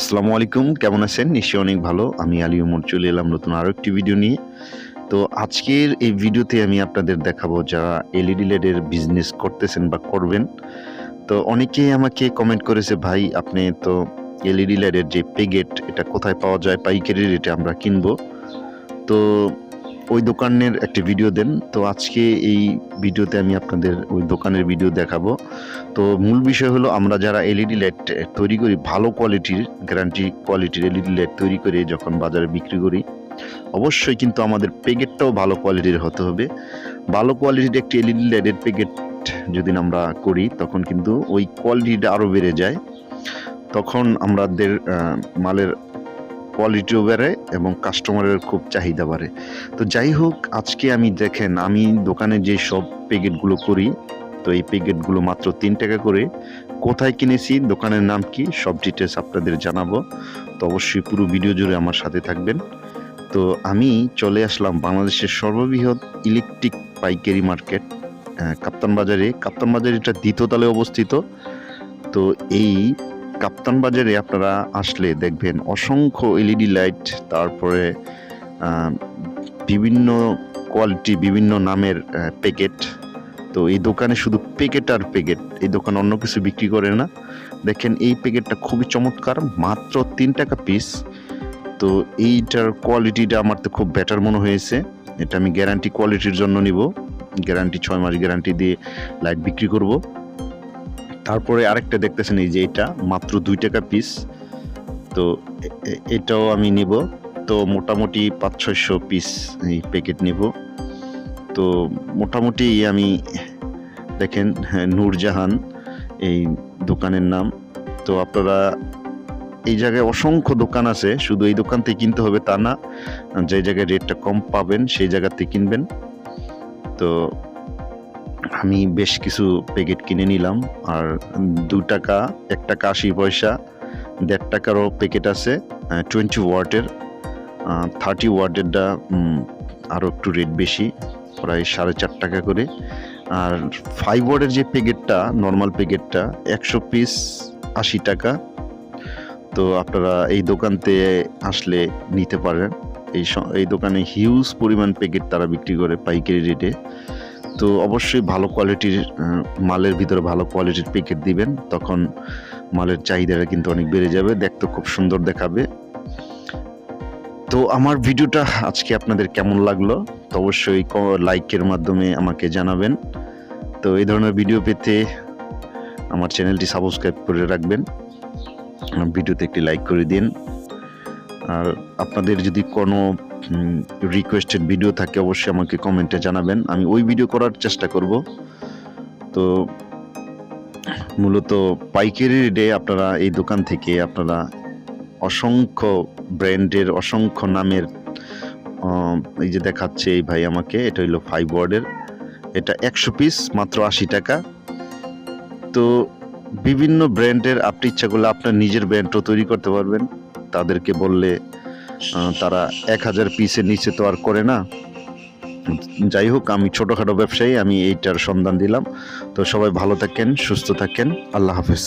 আসসালামু আলাইকুম, কেমন আছেন? নিশ্চয়ই অনেক ভালো। আমি আলী ওমর চলে এলাম নতুন আরও একটি ভিডিও নিয়ে। তো আজকের এই ভিডিওতে আমি আপনাদের দেখাবো যারা এলইডি লাইটের বিজনেস করতেছেন বা করবেন। তো অনেকেই আমাকে কমেন্ট করেছে, ভাই আপনি তো এলইডি লাইটের যে পেগেট এটা কোথায় পাওয়া যায়, পাইকারি রেটে আমরা কিনবো, তো ওই দোকানের একটা ভিডিও দেন। তো আজকে এই ভিডিওতে আমি আপনাদের ওই দোকানের ভিডিও দেখাবো। তো মূল বিষয় হলো, আমরা যারা এলইডি লাইট তৈরি করি, ভালো কোয়ালিটির গ্যারান্টি কোয়ালিটির এলইডি লাইট তৈরি করে যখন বাজারে বিক্রি করি, অবশ্যই কিন্তু আমাদের পেগেটটাও ভালো কোয়ালিটির হতে হবে। ভালো কোয়ালিটির একটি এলইডি লাইটের পেগেট যদি আমরা করি, তখন কিন্তু ওই কোয়ালিটিটা আরও বেড়ে যায়। তখন আমাদের মালের কোয়ালিটিও বাড়ে এবং কাস্টমারের খুব চাহিদা বাড়ে। তো যাই হোক, আজকে আমি দোকানে যে সব প্যাকেটগুলো করি, তো এই প্যাকেটগুলো মাত্র 3 টাকা করে। কোথায় কিনেছি, দোকানের নাম কি, সব ডিটেলস আপনাদের জানাবো। তো অবশ্যই পুরো ভিডিও জুড়ে আমার সাথে থাকবেন। তো আমি চলে আসলাম বাংলাদেশের সর্ববৃহৎ ইলেকট্রিক পাইকারি মার্কেট কাপ্তান বাজারে। কাপ্তান বাজার এটা দ্বিতীয় তলায় অবস্থিত। তো এই কাপ্তান বাজারে আপনারা আসলে দেখবেন অসংখ্য এলইডি লাইট, তারপরে বিভিন্ন কোয়ালিটি, বিভিন্ন নামের প্যাকেট। তো এই দোকানে শুধু প্যাকেট আর প্যাকেট, এই দোকান অন্য কিছু বিক্রি করে না। দেখেন এই প্যাকেটটা খুবই চমৎকার, মাত্র 3 টাকা পিস। তো এইটার কোয়ালিটিটা আমার তো খুব বেটার মনে হয়েছে। এটা আমি গ্যারান্টি কোয়ালিটির জন্য নিব, গ্যারান্টি 6 মাস গ্যারান্টি দিয়ে লাইট বিক্রি করব। তারপরে আরেকটা দেখতেছেন, এই যে এটা মাত্র 2 টাকা পিস। তো এটাও আমি নিব। তো মোটামুটি 500-600 পিস এই প্যাকেট নিব। তো মোটামুটি আমি দেখেন, নূরজাহান এই দোকানের নাম। তো আপনারা এই জায়গায় অসংখ্য দোকান আছে, শুধু এই দোকান থেকে কিনতে হবে তা না, যে জায়গায় রেটটা কম পাবেন সেই জায়গাতে কিনবেন। তো আমি বেশ কিছু প্যাকেট কিনে নিলাম। আর 2 টাকা, 1 টাকা 80 পয়সা, 1.5 টাকারও প্যাকেট আছে 20 ওয়াটের। 30 ওয়াটেরটা আরও একটু রেট বেশি, প্রায় 4.5 টাকা করে। আর 5 ওয়াটের যে প্যাকেটটা, নর্মাল প্যাকেটটা 100 পিস 80 টাকা। তো আপনারা এই দোকানতে আসলে নিতে পারেন। এই দোকানে হিউজ পরিমাণ প্যাকেট তারা বিক্রি করে পাইকারি রেটে। তো অবশ্যই ভালো কোয়ালিটির মালের ভিতরে ভালো কোয়ালিটির প্যাকেট দিবেন, তখন মালের চাহিদাটা কিন্তু অনেক বেড়ে যাবে, দেখতে খুব সুন্দর দেখাবে। তো আমার ভিডিওটা আজকে আপনাদের কেমন লাগলো, তো অবশ্যই লাইকের মাধ্যমে আমাকে জানাবেন। তো এই ধরনের ভিডিও পেতে আমার চ্যানেলটি সাবস্ক্রাইব করে রাখবেন, ভিডিওতে একটি লাইক করে দিন। আর আপনাদের যদি কোনো রিকোয়েস্টেড ভিডিও থাকে, অবশ্যই আমাকে কমেন্টে জানাবেন, আমি ওই ভিডিও করার চেষ্টা করব। তো মূলত পাইকারি রেটে আপনারা এই দোকান থেকে আপনারা অসংখ্য ব্র্যান্ডের, অসংখ্য নামের, এই যে দেখাচ্ছে এই ভাই আমাকে, এটা হইলো 5 ওয়ার্ডের, এটা 100 পিস মাত্র 80 টাকা। তো বিভিন্ন ব্র্যান্ডের আপনি ইচ্ছা করলে আপনার নিজের ব্র্যান্ডও তৈরি করতে পারবেন। তাদেরকে বললে তারা 1000 পিসের নিচে তো আর করে না। যাই হোক, আমি ছোটোখাটো ব্যবসায়ী, আমি এইটার সন্ধান দিলাম। তো সবাই ভালো থাকেন, সুস্থ থাকেন, আল্লাহ হাফেজ।